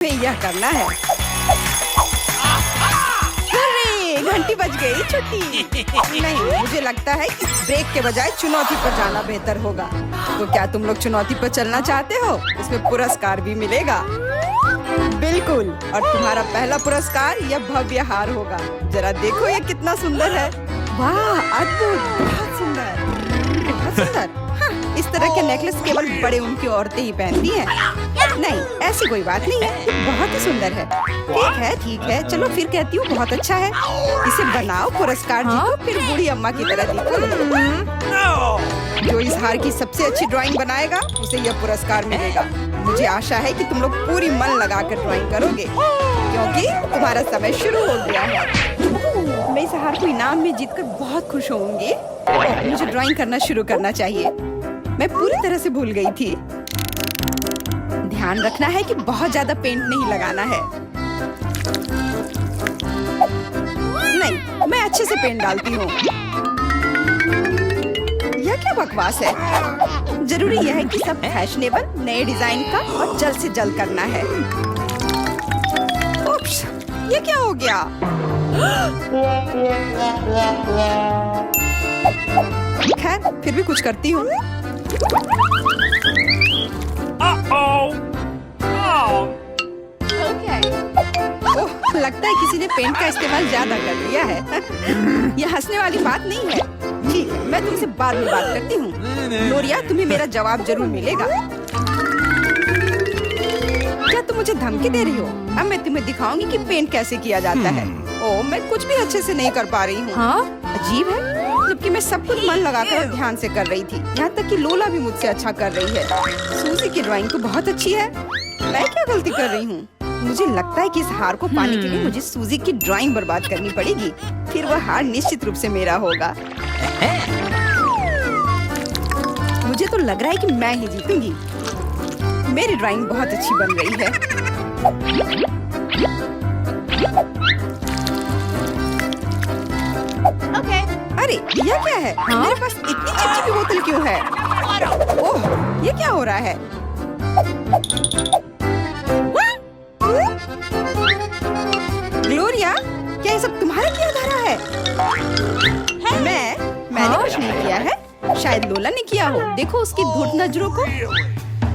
यह करना है। अरे घंटी बज गई, छुट्टी। नहीं, मुझे लगता है कि ब्रेक के बजाय चुनौती पर जाना बेहतर होगा। तो क्या तुम लोग चुनौती पर चलना चाहते हो? इसमें पुरस्कार भी मिलेगा। बिल्कुल, और तुम्हारा पहला पुरस्कार यह भव्य हार होगा। जरा देखो ये कितना सुंदर है। वाह, अद्भुत, बहुत सुंदर, बहुत सुंदर। हाँ, इस तरह के नेकलेस केवल बड़े उनकी औरतें ही पहनती हैं। नहीं, ऐसी कोई बात नहीं है, ये बहुत ही सुंदर है। ठीक है, चलो फिर कहती हूँ, बहुत अच्छा है। इसे बनाओ, पुरस्कार जीतो, फिर बूढ़ी अम्मा की तरह दिखो। जो इस हार की सबसे अच्छी ड्राइंग बनाएगा उसे यह पुरस्कार मिलेगा। मुझे आशा है कि तुम लोग पूरी मन लगाकर ड्राइंग करोगे, क्योंकि तुम्हारा समय शुरू हो गया है। मैं इस हार को इनाम में जीतकर बहुत खुश होंगी। मुझे ड्राइंग करना शुरू करना चाहिए। मैं पूरी तरह से भूल गई थी। ध्यान रखना है कि बहुत ज्यादा पेंट नहीं लगाना है। नहीं, मैं अच्छे से पेंट डालती हूँ। यह क्या बकवास है? जरूरी यह है कि सब फैशनेबल, नए डिजाइन का और जल्द से जल्द करना है। उप्स, ये क्या हो गया? खैर, फिर भी कुछ करती हूँ। ओह, लगता है किसी ने पेंट का इस्तेमाल ज्यादा कर लिया है। यह हंसने वाली बात नहीं है। ठीक है, मैं तुमसे बाद में बात करती हूँ। ग्लोरिया, तुम्हें मेरा जवाब जरूर मिलेगा। क्या तुम मुझे धमकी दे रही हो? अब मैं तुम्हें दिखाऊंगी कि पेंट कैसे किया जाता है। ओह, मैं कुछ भी अच्छे से नहीं कर पा रही हूँ। हाँ? अजीब है, जबकि मैं सब कुछ मन लगाकर और ध्यान से कर रही थी। यहाँ तक कि लोला भी मुझसे अच्छा कर रही है। सूजी की ड्राइंग तो बहुत अच्छी है। मैं क्या गलती कर रही हूँ? मुझे लगता है कि इस हार को पाने के लिए मुझे सूजी की ड्राइंग बर्बाद करनी पड़ेगी। फिर वह हार निश्चित रूप से मेरा होगा। मुझे तो लग रहा है कि मैं ही जीतूंगी। मेरी ड्राइंग बहुत अच्छी बन रही है। अरे, यह क्या है? मेरे पास इतनी चिपचिपी बोतल क्यों है? ओह, ये क्या हो रहा है? ग्लोरिया, क्या ये सब तुम्हारा किया धरा है? मैंने कुछ नहीं किया है। शायद लोला ने किया हो। देखो उसकी धूर्त नजरों को।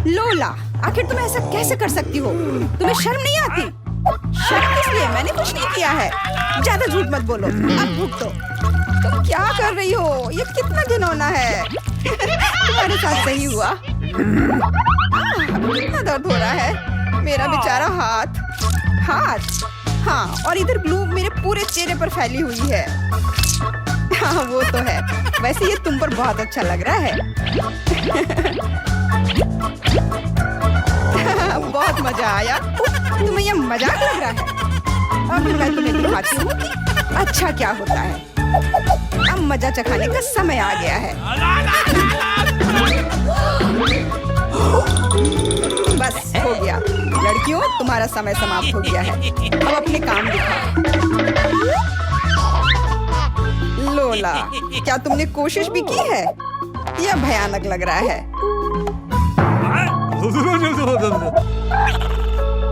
लोला, आखिर तुम ऐसा कैसे कर सकती हो? तुम्हें शर्म नहीं आती? शर्म इसलिए मैंने कुछ नहीं किया है। ज्यादा झूठ मत बोलो। अब भुगतो। तुम क्या कर रही हो? ये कितना घिनौना है। तुम्हारे साथ सही हुआ। कितना दर्द हो रहा है। मेरा बेचारा हाथ। हाँ, और इधर ग्लू मेरे पूरे चेहरे पर फैली हुई है। हाँ, वो तो है। वैसे ये तुम पर बहुत अच्छा लग रहा है। बहुत मजा आया। तुम्हें यह मजाक लग रहा है? अब मैं तुम्हें दिखाती हूँ कि अच्छा क्या होता है। अब मजा चखाने का समय आ गया है। बस हो गया। लड़कियों, तुम्हारा समय समाप्त हो गया है। अब अपने काम दिखाओ। लोला, क्या तुमने कोशिश भी की है? यह भयानक लग रहा है।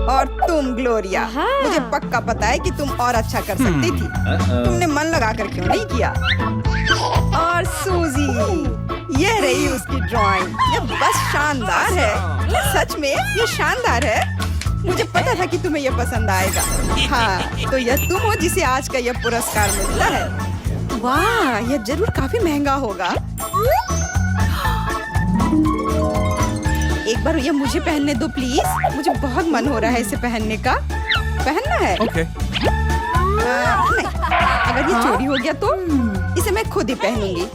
और तुम ग्लोरिया, मुझे पक्का पता है कि तुम और अच्छा कर सकती थी। तुमने मन लगाकर क्यों नहीं किया? और सूजी, ये रही उसकी ड्राइंग। ये बस शानदार है। सच में ये शानदार है। मुझे पता था कि तुम्हें यह पसंद आएगा। हाँ, तो यह तुम हो जिसे आज का यह पुरस्कार मिलता है। वाह, यह जरूर काफी महंगा होगा। एक बार ये मुझे पहनने दो प्लीज। मुझे बहुत मन हो रहा है इसे पहनने का। पहनना है? नहीं, अगर ये चोरी हो गया तो इसे मैं खुद ही पहनूंगी।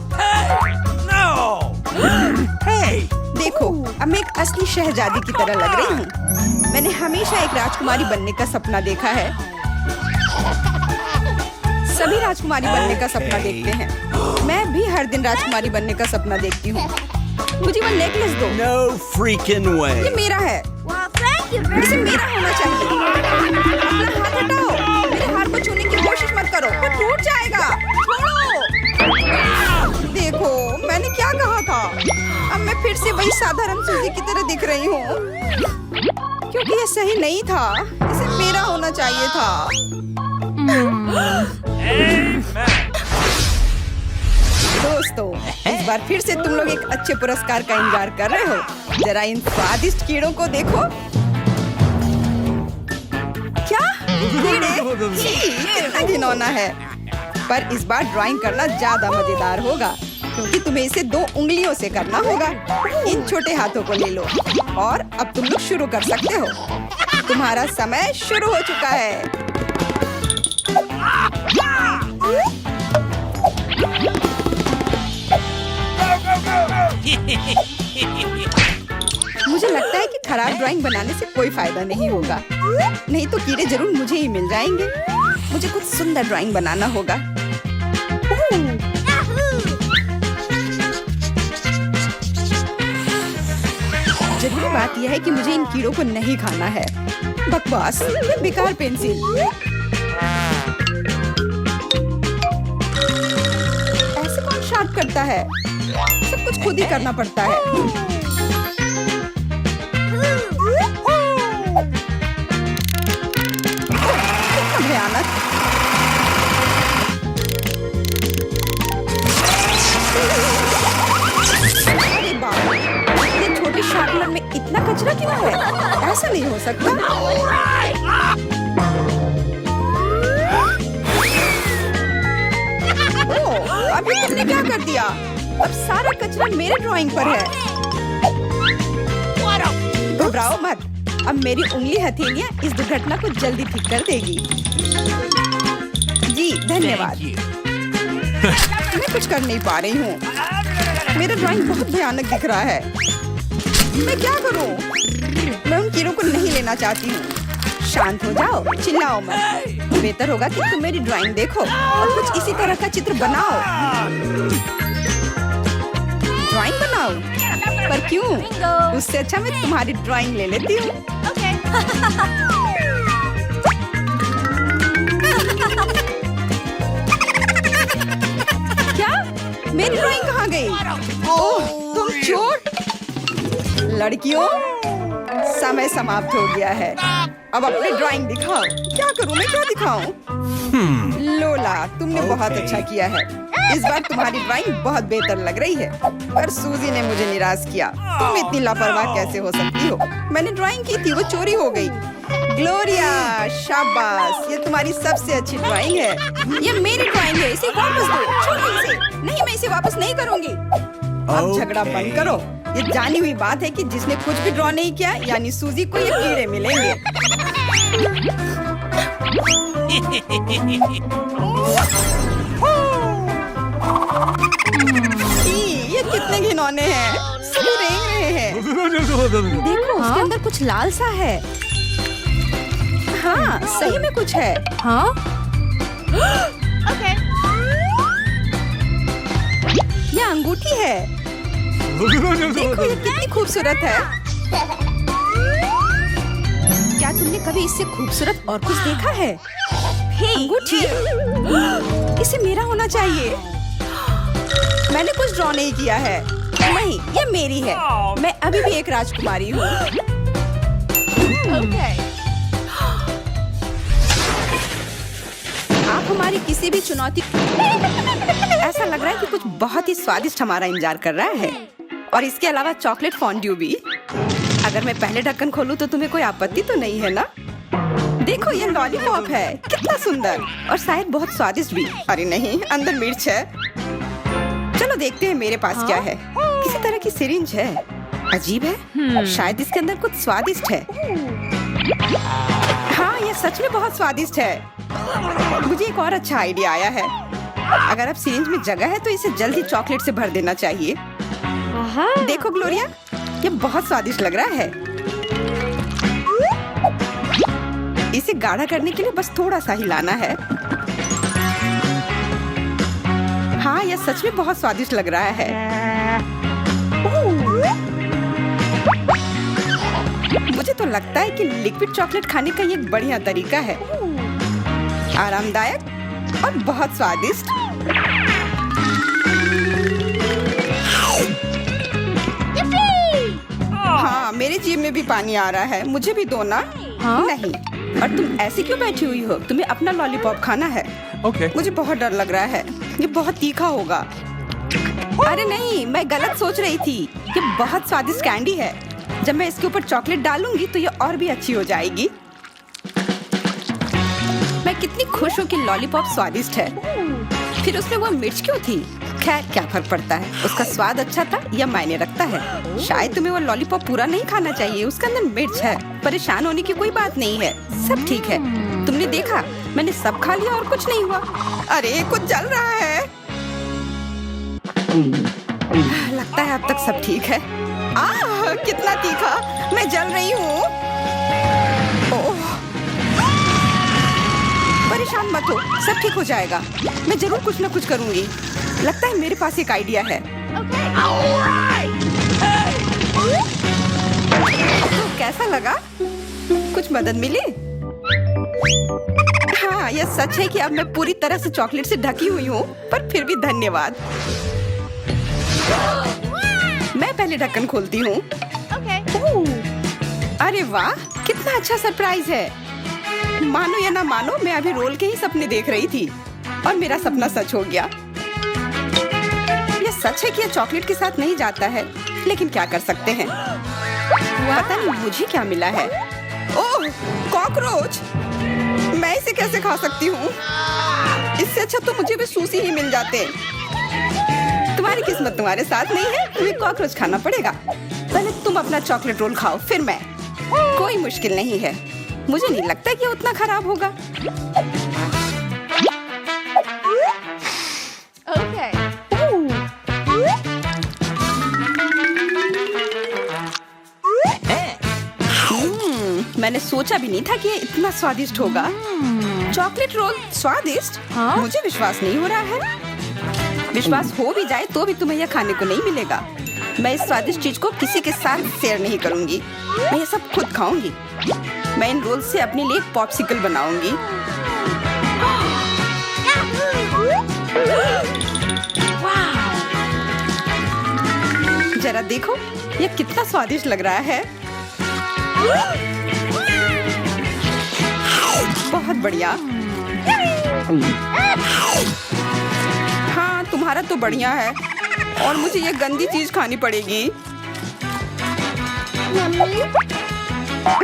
देखो, अब मैं एक असली शहजादी की तरह लग रही हूँ। मैंने हमेशा एक राजकुमारी बनने का सपना देखा है। सभी राजकुमारी बनने का सपना देखते हैं। मैं भी हर दिन राजकुमारी बनने का सपना देखती हूँ। मुझे वो नेकलेस दो। No freaking way. ये मेरा है। इसे मेरा होना चाहिए। अपना हाथ हटाओ। मेरे हार को छूने की कोशिश मत करो, वो टूट जाएगा। छोड़ो। देखो, मैंने क्या कहा था। अब मैं फिर से वही साधारण सूजी की तरह दिख रही हूँ। क्योंकि ये सही नहीं था। इसे मेरा होना चाहिए था। दोस्तों, इस बार फिर से तुम लोग एक अच्छे पुरस्कार का इंतजार कर रहे हो। जरा इन स्वादिष्ट कीड़ों को देखो। क्या कीड़े? कितना घिनौना है। पर इस बार ड्राइंग करना ज्यादा मजेदार होगा, क्योंकि तुम्हें इसे 2 उंगलियों से करना होगा। इन छोटे हाथों को ले लो और अब तुम लोग शुरू कर सकते हो। तुम्हारा समय शुरू हो चुका है। मुझे लगता है कि खराब ड्राइंग बनाने से कोई फायदा नहीं होगा। नहीं तो कीड़े जरूर मुझे ही मिल जाएंगे। मुझे कुछ सुंदर ड्राइंग बनाना होगा। जरूरी बात यह है कि मुझे इन कीड़ों को नहीं खाना है। बकवास, ये बेकार पेंसिल। ऐसे कौन शार्प करता है? सब कुछ खुद ही करना पड़ता है। कितना भयानक। अरे बाप रे, इतने छोटे शार्पनर में इतना कचरा क्यों है? ऐसा नहीं हो सकता। ओह, अभी तुमने क्या कर दिया? अब सारा कचरा मेरे ड्राइंग पर है। घबराओ मत, अब मेरी उंगली हथेलियां इस दुर्घटना को जल्दी ठीक कर देगी। जी धन्यवाद। मैं कुछ कर नहीं पा रही हूँ। मेरा ड्राइंग बहुत भयानक दिख रहा है। मैं क्या करूँ? मैं उन कीड़ों को नहीं लेना चाहती हूँ। शांत हो जाओ, चिल्लाओ मत। बेहतर होगा कि तुम मेरी ड्राइंग देखो और कुछ इसी तरह का चित्र बनाओ। ड्राइंग बनाओ? पर क्यों? उससे अच्छा मैं तुम्हारी ड्राइंग ले लेती हूँ। क्या? मेरी ड्राइंग कहाँ गई? ओह, तुम चोट! लड़कियों, समय समाप्त हो गया है। अब अपनी ड्राइंग दिखाओ। क्या करूँ मैं? क्या दिखाऊं? लोला, तुमने बहुत अच्छा किया है। इस बार तुम्हारी ड्राइंग बहुत बेहतर लग रही है। पर सूजी ने मुझे निराश किया। तुम इतनी लापरवाह कैसे हो सकती हो? मैंने ड्राइंग की थी, वो चोरी हो गई। ग्लोरिया, शाबाश, ये तुम्हारी सबसे अच्छी ड्राइंग है। ये मेरी ड्राइंग है, इसे वापस दो। छोड़ो इसे। नहीं, मैं इसे वापस नहीं करूँगी। अब झगड़ा बंद करो। ये जानी हुई बात है कि जिसने कुछ भी ड्रॉ नहीं किया, यानी सूजी को ये कीड़े मिलेंगे। ये कितने घिनौने हैं। सभी रेंग रहे हैं। देखो, उसके अंदर कुछ लाल सा है। हाँ, सही में कुछ है। हाँ? ओके। ये अंगूठी है। देखो, ये कितनी खूबसूरत है। क्या तुमने कभी इससे खूबसूरत और कुछ देखा है? अंगूठी? इसे मेरा होना चाहिए। मैंने कुछ ड्रॉ नहीं किया है। नहीं, ये मेरी है। मैं अभी भी एक राजकुमारी हूँ। आप हमारी किसी भी चुनौती ऐसा लग रहा है कि कुछ बहुत ही स्वादिष्ट हमारा इंतजार कर रहा है। और इसके अलावा चॉकलेट फॉन्ड्यू भी। अगर मैं पहले ढक्कन खोलूं तो तुम्हें कोई आपत्ति तो नहीं है ना? देखो, ये लॉलीपॉप है। कितना सुंदर और शायद बहुत स्वादिष्ट भी। अरे नहीं, अंदर मिर्च है। चलो देखते हैं मेरे पास क्या है। किसी तरह की सिरिंज है। अजीब है। शायद इसके अंदर कुछ स्वादिष्ट है। हाँ, ये सच में बहुत स्वादिष्ट है। मुझे एक और अच्छा आइडिया आया है। अगर अब सिरिंज में जगह है तो इसे जल्दी चॉकलेट से भर देना चाहिए। देखो ग्लोरिया, ये बहुत स्वादिष्ट लग रहा है। इसे गाढ़ा करने के लिए बस थोड़ा सा हिलाना है। हाँ, यह सच में बहुत स्वादिष्ट लग रहा है। मुझे तो लगता है कि लिक्विड चॉकलेट खाने का ये एक बढ़िया तरीका है। आरामदायक और बहुत स्वादिष्ट। हाँ, मेरे जीभ में भी पानी आ रहा है, मुझे भी दो ना। हाँ? नहीं। और तुम ऐसी क्यों बैठी हुई हो? तुम्हें अपना लॉलीपॉप खाना है। Okay. मुझे बहुत डर लग रहा है, ये बहुत तीखा होगा। अरे नहीं, मैं गलत सोच रही थी। ये बहुत स्वादिष्ट कैंडी है। जब मैं इसके ऊपर चॉकलेट डालूंगी तो ये और भी अच्छी हो जाएगी। मैं कितनी खुश हूँ कि लॉलीपॉप स्वादिष्ट है। फिर उसमें वो मिर्च क्यों थी? खैर क्या फर्क पड़ता है, उसका स्वाद अच्छा था या मायने रखता है। शायद तुम्हें वो लॉलीपॉप पूरा नहीं खाना चाहिए, उसके अंदर मिर्च है। परेशान होने की कोई बात नहीं है, सब ठीक है। तुमने देखा, मैंने सब खा लिया और कुछ नहीं हुआ। अरे कुछ जल रहा है। लगता है अब तक सब ठीक है। कितना तीखा, मैं जल रही हूँ। ओह, परेशान मत हो, सब ठीक हो जाएगा। मैं जरूर कुछ न कुछ करूंगी। लगता है मेरे पास एक आइडिया है। तो कैसा लगा? कुछ मदद मिली? हाँ, यह सच है कि अब मैं पूरी तरह से चॉकलेट से ढकी हुई हूँ, पर फिर भी धन्यवाद। मैं पहले ढक्कन खोलती हूँ। अरे वाह, कितना अच्छा सरप्राइज है। मानो या ना मानो, मैं अभी रोल के ही सपने देख रही थी और मेरा सपना सच हो गया। यह सच है कि यह चॉकलेट के साथ नहीं जाता है, लेकिन क्या कर सकते हैं। पता नहीं मुझे क्या मिला है। ओह, कॉकरोच! मैं इसे कैसे खा सकती हूँ? इससे अच्छा तो मुझे भी सूसी ही मिल जाते। तुम्हारी किस्मत तुम्हारे साथ नहीं है, तुम्हें कॉकरोच खाना पड़ेगा। पहले तुम अपना चॉकलेट रोल खाओ, फिर मैं। कोई मुश्किल नहीं है, मुझे नहीं लगता कि उतना खराब होगा। Okay. मैंने सोचा भी नहीं था कि ये इतना स्वादिष्ट होगा। चॉकलेट रोल स्वादिष्ट? हाँ? मुझे विश्वास नहीं हो रहा है। विश्वास हो भी जाए तो भी तुम्हें यह खाने को नहीं मिलेगा। मैं इस स्वादिष्ट चीज को किसी के साथ शेयर नहीं करूंगी। मैं ये सब खुद खाऊंगी। मैं इन रोल से अपने लिए एक पॉप्सिकल बनाऊंगी। जरा देखो, ये कितना स्वादिष्ट लग रहा है। बहुत बढ़िया। हाँ, तुम्हारा तो बढ़िया है और मुझे ये गंदी चीज खानी पड़ेगी।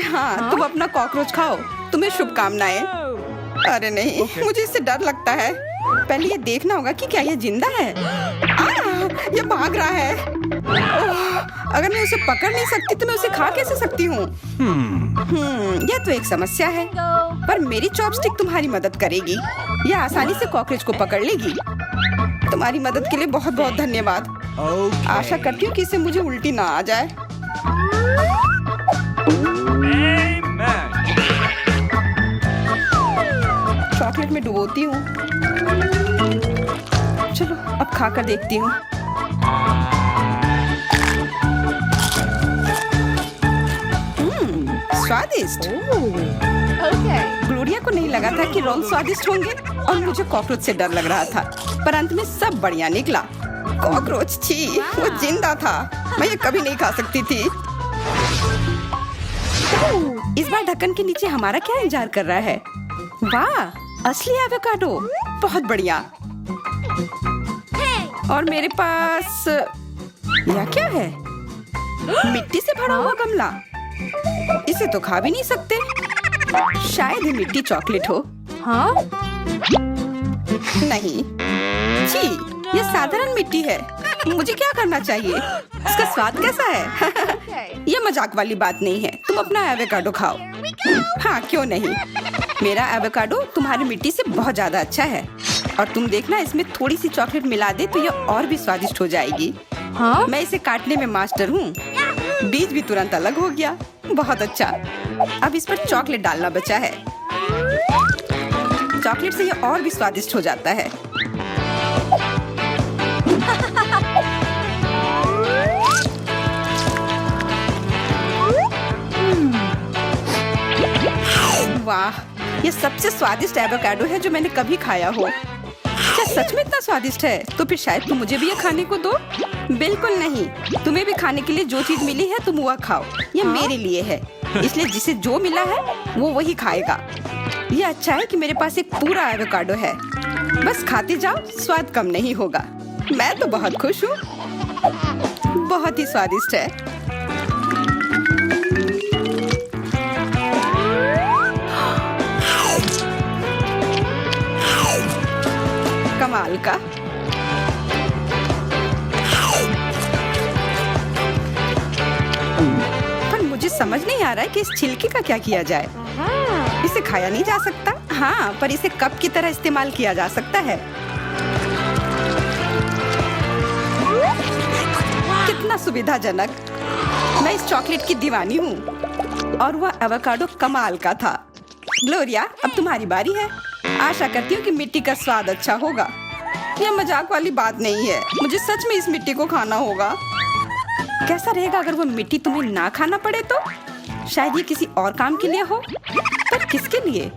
हाँ, तुम अपना कॉकरोच खाओ। तुम्हें शुभकामनाएं। अरे नहीं, मुझे इससे डर लगता है। पहले ये देखना होगा कि क्या ये जिंदा है। ये भाग रहा है। अगर मैं उसे पकड़ नहीं सकती तो मैं उसे खा कैसे सकती हूँ? यह तो एक समस्या है, पर मेरी चॉपस्टिक तुम्हारी मदद करेगी। यह आसानी से कॉकरोच को पकड़ लेगी। तुम्हारी मदद के लिए बहुत बहुत धन्यवाद। आशा करती हूँ कि इससे मुझे उल्टी ना आ जाए। चॉकलेट में डुबोती हूँ। चलो अब खाकर देखती हूँ। स्वादिष्ट। ग्लोरिया को नहीं लगा था कि रोल स्वादिष्ट होंगे और मुझे कॉकरोच से डर लग रहा था, पर अंत में सब बढ़िया निकला। कॉकरोच, छी, वो जिंदा था। मैं ये कभी नहीं खा सकती थी। इस बार ढक्कन के नीचे हमारा क्या इंतजार कर रहा है? वाह, असली एवोकाडो, बहुत बढ़िया। और मेरे पास यह क्या है? मिट्टी से भरा हुआ गमला। इसे तो खा भी नहीं सकते। शायद ये मिट्टी चॉकलेट हो। हाँ? नहीं, जी, ये साधारण मिट्टी है। मुझे क्या करना चाहिए? इसका स्वाद कैसा है? ये मजाक वाली बात नहीं है। तुम अपना एवोकाडो खाओ। हाँ, क्यों नहीं। मेरा एवोकाडो तुम्हारी मिट्टी से बहुत ज्यादा अच्छा है। और तुम देखना, इसमें थोड़ी सी चॉकलेट मिला दे तो ये और भी स्वादिष्ट हो जाएगी। हाँ? मैं इसे काटने में मास्टर हूँ। बीज भी तुरंत अलग हो गया। बहुत अच्छा। अब इस पर चॉकलेट डालना बचा है। चॉकलेट से ये और भी स्वादिष्ट हो जाता है। वाह, ये सबसे स्वादिष्ट एवोकाडो है जो मैंने कभी खाया हो। क्या ये सच में इतना स्वादिष्ट है तो फिर शायद तुम मुझे भी ये खाने को दो। बिल्कुल नहीं, तुम्हें भी खाने के लिए जो चीज मिली है तुम वह खाओ। ये मेरे लिए है, इसलिए जिसे जो मिला है वो वही खाएगा। ये अच्छा है कि मेरे पास एक पूरा एवोकाडो है। बस खाते जाओ, स्वाद कम नहीं होगा। मैं तो बहुत खुश हूँ। बहुत ही स्वादिष्ट है। कमाल का। पर मुझे समझ नहीं आ रहा है कि इस छिलके का क्या किया जाए। इसे खाया नहीं जा सकता। हाँ, पर इसे कप की तरह इस्तेमाल किया जा सकता है। कितना सुविधाजनक। मैं इस चॉकलेट की दीवानी हूँ और वह एवोकाडो कमाल का था। ग्लोरिया, अब तुम्हारी बारी है। आशा करती हूँ कि मिट्टी का स्वाद अच्छा होगा। यह मजाक वाली बात नहीं है, मुझे सच में इस मिट्टी को खाना होगा। कैसा रहेगा अगर वो मिट्टी तुम्हें ना खाना पड़े तो? शायद ये किसी और काम के लिए हो, पर किसके लिए?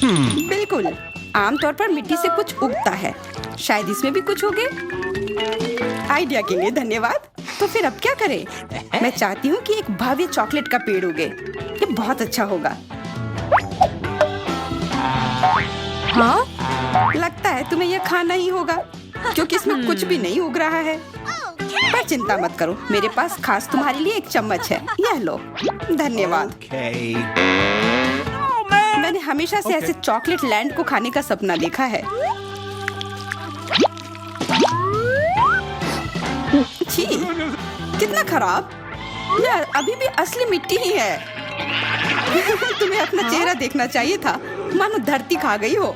बिल्कुल, आमतौर पर मिट्टी से कुछ उगता है। शायद इसमें भी कुछ होगे। आइडिया के लिए धन्यवाद। तो फिर अब क्या करें? मैं चाहती हूँ कि एक भव्य चॉकलेट का पेड़ उगे। ये बहुत अच्छा होगा। हाँ? लगता है तुम्हें यह खाना ही होगा क्योंकि इसमें कुछ भी नहीं उग रहा है। पर चिंता मत करो, मेरे पास खास तुम्हारे लिए एक चम्मच है। यह लो। धन्यवाद। मैंने हमेशा से ऐसे चॉकलेट लैंड को खाने का सपना देखा है। छी, कितना खराब। यह अभी भी असली मिट्टी ही है। तुम्हें अपना चेहरा देखना चाहिए था, मानो धरती खा गई हो।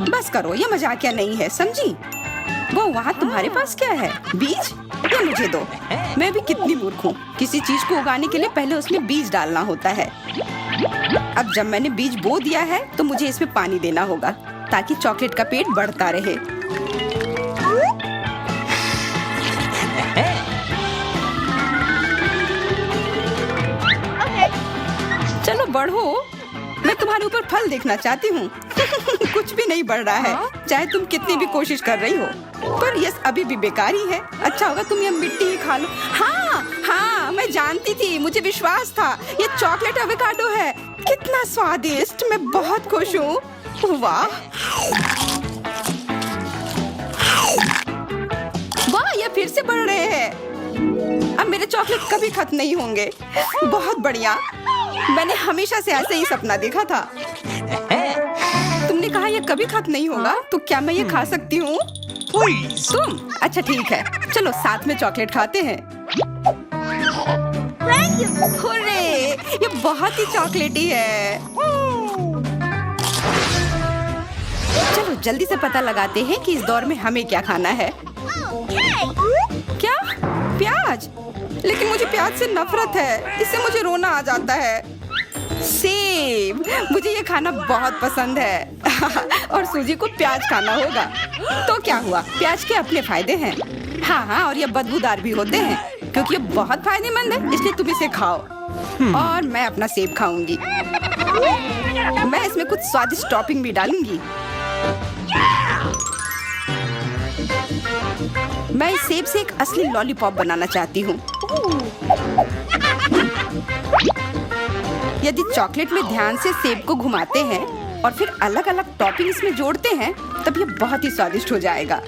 बस करो, ये मजाकिया नहीं है, समझी? वो वहाँ तुम्हारे पास क्या है? बीज? ये मुझे दो। मैं भी कितनी मूर्ख हूँ। किसी चीज को उगाने के लिए पहले उसमें बीज डालना होता है। अब जब मैंने बीज बो दिया है तो मुझे इसमें पानी देना होगा ताकि चॉकलेट का पेड़ बढ़ता रहे। चलो बढ़ो, मैं तुम्हारे ऊपर फल देखना चाहती हूँ। कुछ भी नहीं बढ़ रहा है, चाहे तुम कितनी भी कोशिश कर रही हो। पर यह अभी भी बेकार ही है। अच्छा होगा तुम ये मिट्टी ही खा लो। हाँ हाँ, मैं जानती थी, मुझे विश्वास था। ये चॉकलेट एवोकाडो है। कितना स्वादिष्ट। मैं बहुत खुश हूँ। वाह वाह, ये फिर से बढ़ रहे हैं। अब मेरे चॉकलेट कभी खत्म नहीं होंगे। बहुत बढ़िया। मैंने हमेशा से ऐसे ही सपना देखा था। तुमने कहा ये कभी खत्म नहीं होगा, तो क्या मैं ये खा सकती हूँ? तुम? अच्छा ठीक है, चलो साथ में चॉकलेट खाते हैं। हुर्रे, ये बहुत ही चॉकलेटी है। चलो जल्दी से पता लगाते हैं कि इस दौर में हमें क्या खाना है। क्या? प्याज? लेकिन मुझे प्याज से नफरत है, इससे मुझे रोना आ जाता है। सेब, मुझे ये खाना बहुत पसंद है। और सूजी को प्याज खाना होगा। तो क्या हुआ, प्याज के अपने फायदे हैं। हाँ हाँ, और ये बदबूदार भी होते हैं क्योंकि ये बहुत फायदेमंद है, इसलिए तुम इसे खाओ। और मैं अपना सेब खाऊंगी। मैं इसमें कुछ स्वादिष्ट टॉपिंग भी डालूंगी। मैं इस सेब से एक असली लॉलीपॉप बनाना चाहती हूँ। यदि चॉकलेट में ध्यान से सेब को घुमाते हैं और फिर अलग अलग टॉपिंग इसमें जोड़ते हैं, तब ये बहुत ही स्वादिष्ट हो जाएगा।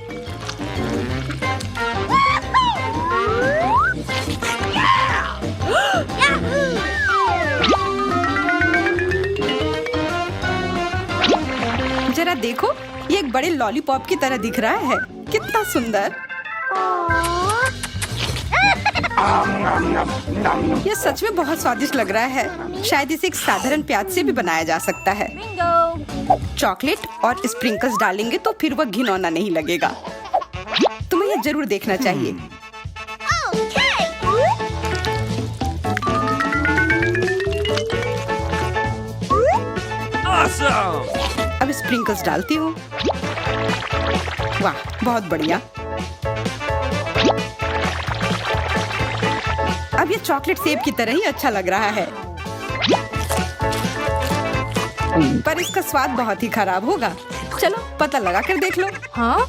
जरा देखो, ये एक बड़े लॉलीपॉप की तरह दिख रहा है। कितना सुंदर। यह सच में बहुत स्वादिष्ट लग रहा है। शायद इसे एक साधारण प्याज से भी बनाया जा सकता है। चॉकलेट और स्प्रिंकल्स डालेंगे तो फिर वह घिनौना नहीं लगेगा। तुम्हें यह जरूर देखना चाहिए। अब स्प्रिंकल्स डालती हूँ। वाह, बहुत बढ़िया। अब ये चॉकलेट सेब की तरह ही अच्छा लग रहा है, पर इसका स्वाद बहुत ही खराब होगा। चलो पता लगा कर देख लो। हाँ?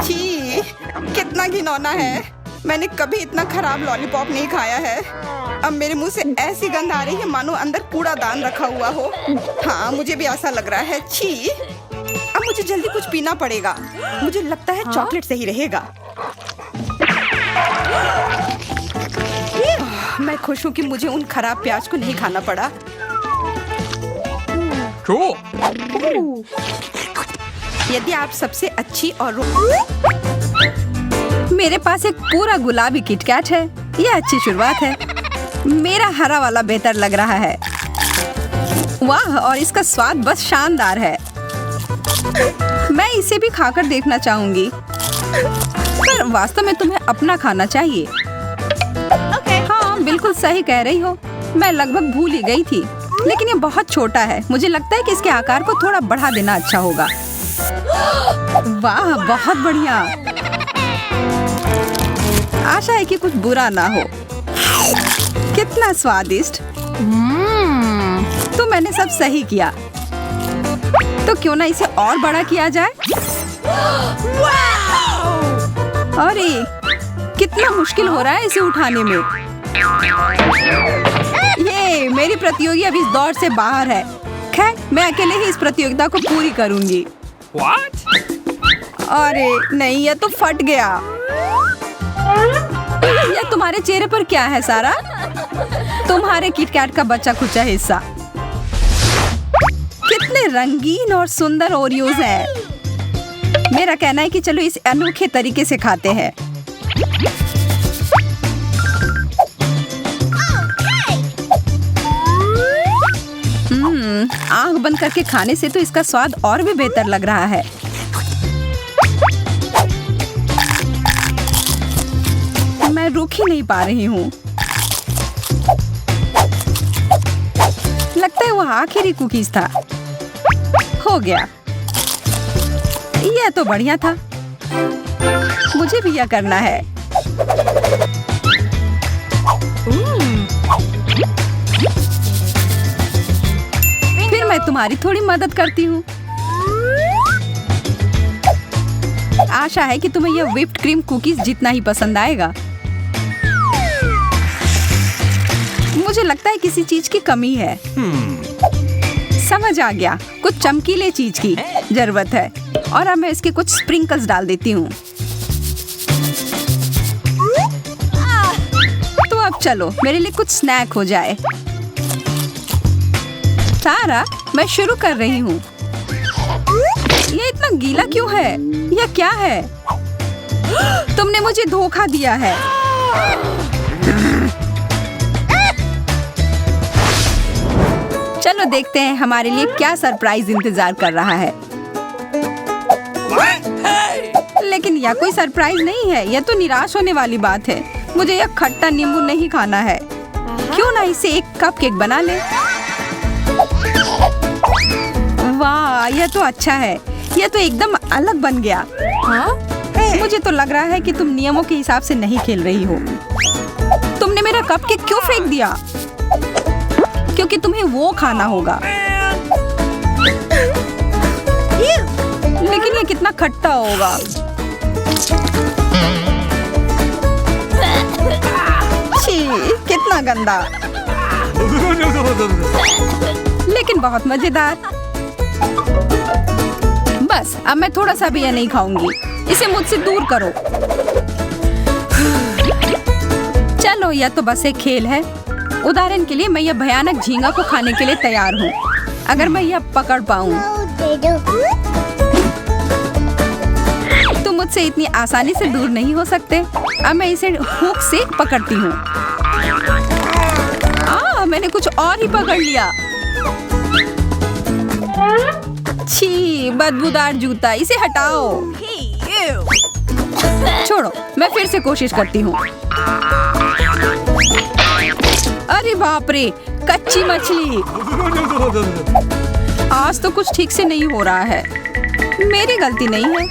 छी, कितना घिनौना है। मैंने कभी इतना खराब लॉलीपॉप नहीं खाया है। अब मेरे मुंह से ऐसी गंध आ रही है मानो अंदर कूड़ादान रखा हुआ हो। हाँ, मुझे भी ऐसा लग रहा है। छी, अब मुझे जल्दी कुछ पीना पड़ेगा। मुझे लगता है चॉकलेट सही रहेगा। मैं खुश हूँ कि मुझे उन खराब प्याज को नहीं खाना पड़ा। यदि आप सबसे अच्छी और मेरे पास एक पूरा गुलाबी किटकैट है। यह अच्छी शुरुआत है। मेरा हरा वाला बेहतर लग रहा है। वाह, और इसका स्वाद बस शानदार है। मैं इसे भी खाकर देखना चाहूंगी, पर वास्तव में तुम्हें अपना खाना चाहिए। हाँ, बिल्कुल सही कह रही हो। मैं लगभग भूल ही गई थी, लेकिन ये बहुत छोटा है। मुझे लगता है कि इसके आकार को थोड़ा बढ़ा देना अच्छा होगा। वाह, बहुत बढ़िया। आशा है कि कुछ बुरा ना हो। कितना स्वादिष्ट। तो मैंने सब सही किया। तो क्यों ना इसे और बड़ा किया जाए। अरे, कितना मुश्किल हो रहा है इसे उठाने में। ये मेरी प्रतियोगी अभी इस दौड़ से बाहर है। खैर, मैं अकेले ही इस प्रतियोगिता को पूरी करूंगी। अरे नहीं, ये तो फट गया। यह तुम्हारे चेहरे पर क्या है सारा? तुम्हारे किटकैट का बचा खुचा हिस्सा। कितने रंगीन और सुंदर ओरियोज हैं। मेरा कहना है कि चलो इस अनोखे तरीके से खाते हैं। आंख बंद करके खाने से तो इसका स्वाद और भी बेहतर लग रहा है। मैं रुक ही नहीं पा रही हूँ। लगता है वह आखिरी कुकीज था। हो गया। यह तो बढ़िया था। मुझे भी यह करना है। फिर मैं तुम्हारी थोड़ी मदद करती हूँ। आशा है कि तुम्हें यह व्हिप्ड क्रीम कुकीज जितना ही पसंद आएगा। मुझे लगता है किसी चीज की कमी है। समझ आ गया, कुछ चमकीले चीज की जरूरत है। और अब मैं इसके कुछ स्प्रिंकल्स डाल देती हूँ। तो अब चलो मेरे लिए कुछ स्नैक हो जाए। सारा, मैं शुरू कर रही हूँ। ये इतना गीला क्यों है? यह क्या है? तुमने मुझे धोखा दिया है। चलो देखते हैं हमारे लिए क्या सरप्राइज इंतजार कर रहा है। लेकिन यह कोई सरप्राइज नहीं है। यह तो निराश होने वाली बात है। मुझे यह खट्टा नींबू नहीं खाना है। क्यों ना इसे एक कपकेक बना ले। वाह, यह तो अच्छा है। यह तो एकदम अलग बन गया। हाँ? मुझे तो लग रहा है कि तुम नियमों के हिसाब से नहीं खेल रही हो। तुमने मेरा कपकेक क्यों फेंक दिया? क्योंकि तुम्हें वो खाना होगा। लेकिन ये कितना खट्टा होगा। छी, कितना गंदा। लेकिन बहुत मजेदार। बस, अब मैं थोड़ा सा भी यह नहीं खाऊंगी। इसे मुझसे दूर करो। चलो, यह तो बस एक खेल है। उदाहरण के लिए मैं यह भयानक झींगा को खाने के लिए तैयार हूँ, अगर मैं यह पकड़ पाऊँ। तुम मुझसे इतनी आसानी से दूर नहीं हो सकते। अब मैं इसे हुक से पकड़ती हूँ। मैंने कुछ और ही पकड़ लिया। छी, बदबूदार जूता, इसे हटाओ। छोड़ो, मैं फिर से कोशिश करती हूँ। अरे बाप रे, कच्ची मछली। आज तो कुछ ठीक से नहीं हो रहा है। मेरी गलती नहीं है।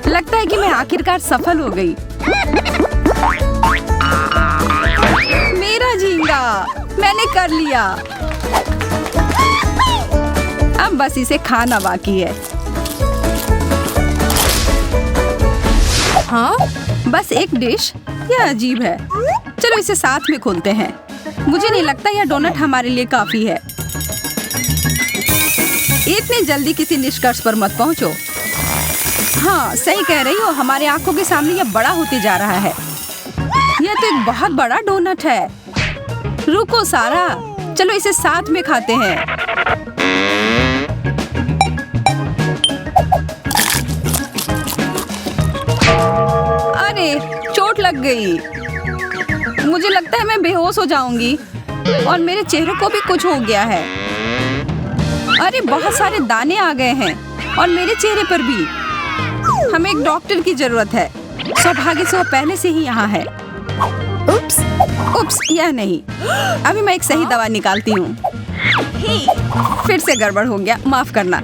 लगता है कि मैं आखिरकार सफल हो गई। मेरा झींगा, मैंने कर लिया। अब बस इसे खाना बाकी है। हाँ, बस एक डिश। यह अजीब है। चलो इसे साथ में खोलते हैं। मुझे नहीं लगता यह डोनट हमारे लिए काफी है। इतनी जल्दी किसी निष्कर्ष पर मत पहुंचो। हाँ, सही कह रही हो, हमारे आंखों के सामने यह बड़ा होते जा रहा है। यह तो एक बहुत बड़ा डोनट है। रुको सारा, चलो इसे साथ में खाते हैं। अरे, चोट लग गई। मुझे लगता है मैं बेहोश हो जाऊंगी और मेरे चेहरे को भी कुछ हो गया है। अरे, बहुत सारे दाने आ गए हैं और मेरे चेहरे पर भी। हमें एक डॉक्टर की जरूरत है। सौभाग्य से वह पहले से ही यहाँ है। उप्स, उप्स, यह नहीं। अभी मैं एक सही दवा निकालती हूँ। फिर से गड़बड़ हो गया, माफ करना।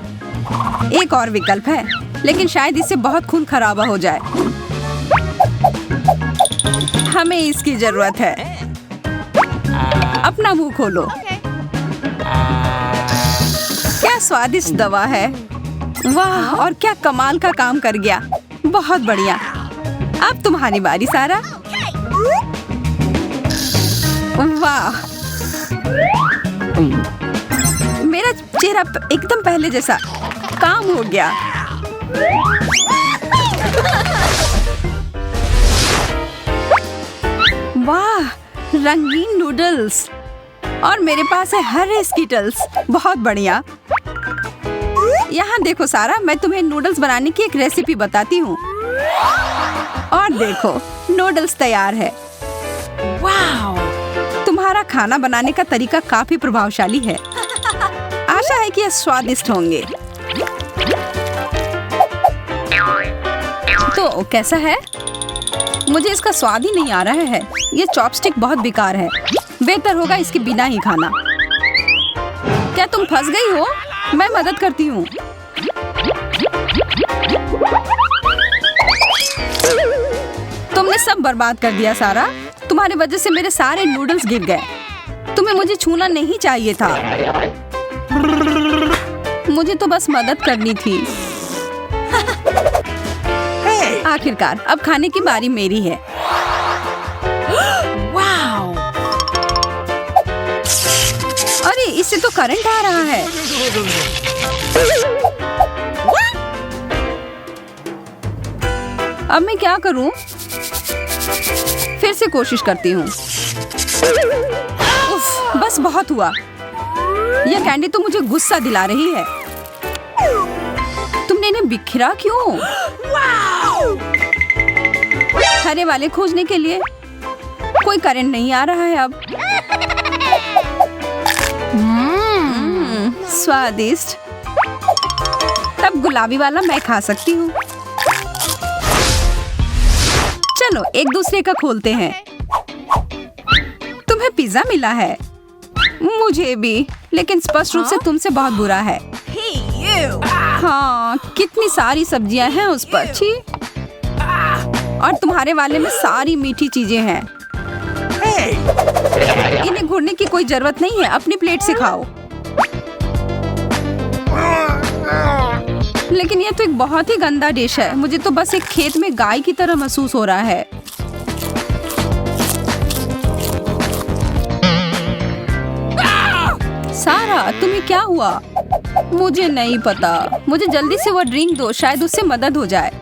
एक और विकल्प है, लेकिन शायद इससे बहुत खून खराबा हो जाए। हमें इसकी जरूरत है। अपना मुंह खोलो। क्या स्वादिष्ट दवा है। वाह, और क्या कमाल का काम कर गया। बहुत बढ़िया। अब तुम्हारी बारी सारा। वाह, मेरा चेहरा एकदम पहले जैसा। काम हो गया। वाह, रंगीन नूडल्स। और मेरे पास है हरे स्कीटल्स। बहुत बढ़िया। यहाँ देखो सारा, मैं तुम्हें नूडल्स बनाने की एक रेसिपी बताती हूँ। और देखो, नूडल्स तैयार है। वाह, तुम्हारा खाना बनाने का तरीका काफी प्रभावशाली है। आशा है कि यह स्वादिष्ट होंगे। तो कैसा है? मुझे इसका स्वाद ही नहीं आ रहा है। ये चॉपस्टिक बहुत बेकार है। बेहतर होगा इसके बिना ही खाना। क्या तुम फंस गई हो? मैं मदद करती हूँ। तुमने सब बर्बाद कर दिया सारा। तुम्हारी वजह से मेरे सारे नूडल्स गिर गए। तुम्हें मुझे छूना नहीं चाहिए था। मुझे तो बस मदद करनी थी। आखिरकार अब खाने की बारी मेरी है। अरे, इससे तो करंट आ रहा है। अब मैं क्या करूं? फिर से कोशिश करती हूँ। उफ, बस बहुत हुआ। यह कैंडी तो मुझे गुस्सा दिला रही है। तुमने इन्हें बिखरा क्यों? हरे वाले खोजने के लिए कोई करंट नहीं आ रहा है अब। स्वादिष्ट। तब गुलाबी वाला मैं खा सकती हूँ। चलो एक दूसरे का खोलते हैं। तुम्हें पिज्जा मिला है। मुझे भी, लेकिन स्पष्ट रूप से तुमसे बहुत बुरा है। हाँ, कितनी सारी सब्जियां हैं उस पर। छी। और तुम्हारे वाले में सारी मीठी चीजें हैं। इन्हें घूरने की कोई जरूरत नहीं है। अपनी प्लेट से खाओ। लेकिन यह तो एक बहुत ही गंदा डिश है। मुझे तो बस एक खेत में गाय की तरह महसूस हो रहा है। सारा, तुम्हें क्या हुआ? मुझे नहीं पता। मुझे जल्दी से वो ड्रिंक दो, शायद उससे मदद हो जाए।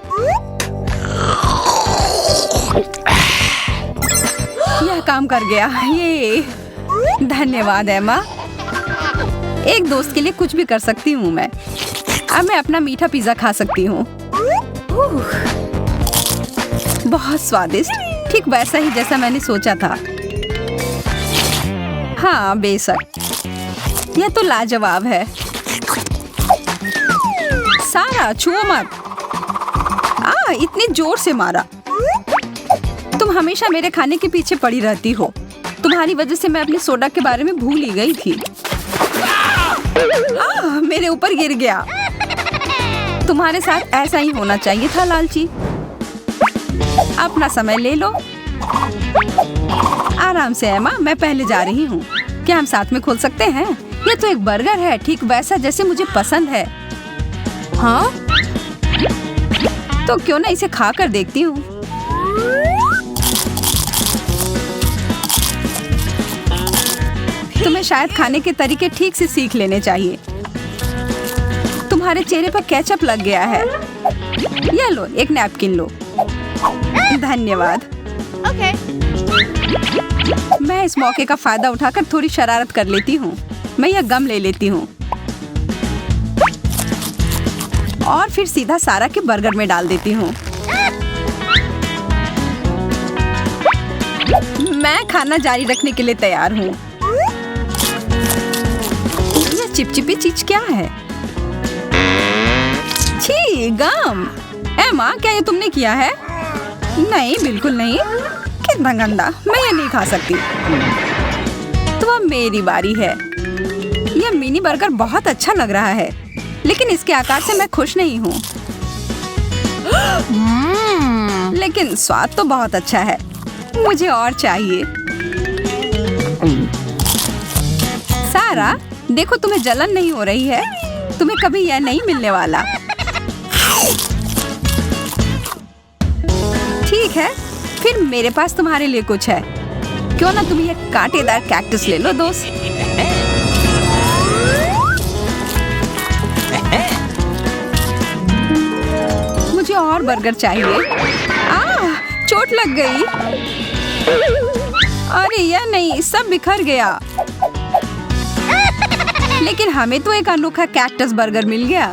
यह काम कर गया। ये धन्यवाद एमा। एक दोस्त के लिए कुछ भी कर सकती हूँ मैं। अब मैं अपना मीठा पिज्जा खा सकती हूँ। बहुत स्वादिष्ट, ठीक वैसा ही जैसा मैंने सोचा था। हाँ, बेशक। यह तो लाजवाब है। सारा, छुओ मत। इतनी जोर से मारा। तुम हमेशा मेरे खाने के पीछे पड़ी रहती हो। तुम्हारी वजह से मैं अपनी सोडा के बारे में भूल ही गई थी। मेरे ऊपर गिर गया। तुम्हारे साथ ऐसा ही होना चाहिए था लालची। अपना समय ले लो। आराम से एमा, मैं पहले जा रही हूँ। क्या हम साथ में खोल सकते हैं? ये तो एक बर्गर है, ठीक वैसा जैसे मुझे पसंद है। हाँ? तो क्यों ना इसे खा कर देखती हूँ। तुम्हें शायद खाने के तरीके ठीक से सीख लेने चाहिए। तुम्हारे चेहरे पर केचप लग गया है। ये लो, एक नैपकिन लो। धन्यवाद। Okay. मैं इस मौके का फायदा उठाकर थोड़ी शरारत कर लेती हूँ। मैं यह गम ले लेती हूँ और फिर सीधा सारा के बर्गर में डाल देती हूँ। मैं खाना जारी रखने के लिए तैयार हूँ। यह चिपचिपी चीज क्या है? छी, गम। एमा, क्या ये तुमने किया है? नहीं, बिल्कुल नहीं। कितना गंदा, मैं ये नहीं खा सकती। तो अब मेरी बारी है। यह मिनी बर्गर बहुत अच्छा लग रहा है, लेकिन इसके आकार से मैं खुश नहीं हूँ। लेकिन स्वाद तो बहुत अच्छा है। मुझे और चाहिए। सारा, देखो तुम्हें जलन नहीं हो रही है। तुम्हें कभी यह नहीं मिलने वाला। ठीक है, फिर मेरे पास तुम्हारे लिए कुछ है। क्यों ना तुम ये कांटेदार कैक्टस ले लो दोस्त। मुझे और बर्गर चाहिए। चोट लग गई। अरे यह नहीं, सब बिखर गया। लेकिन हमें तो एक अनोखा कैक्टस बर्गर मिल गया।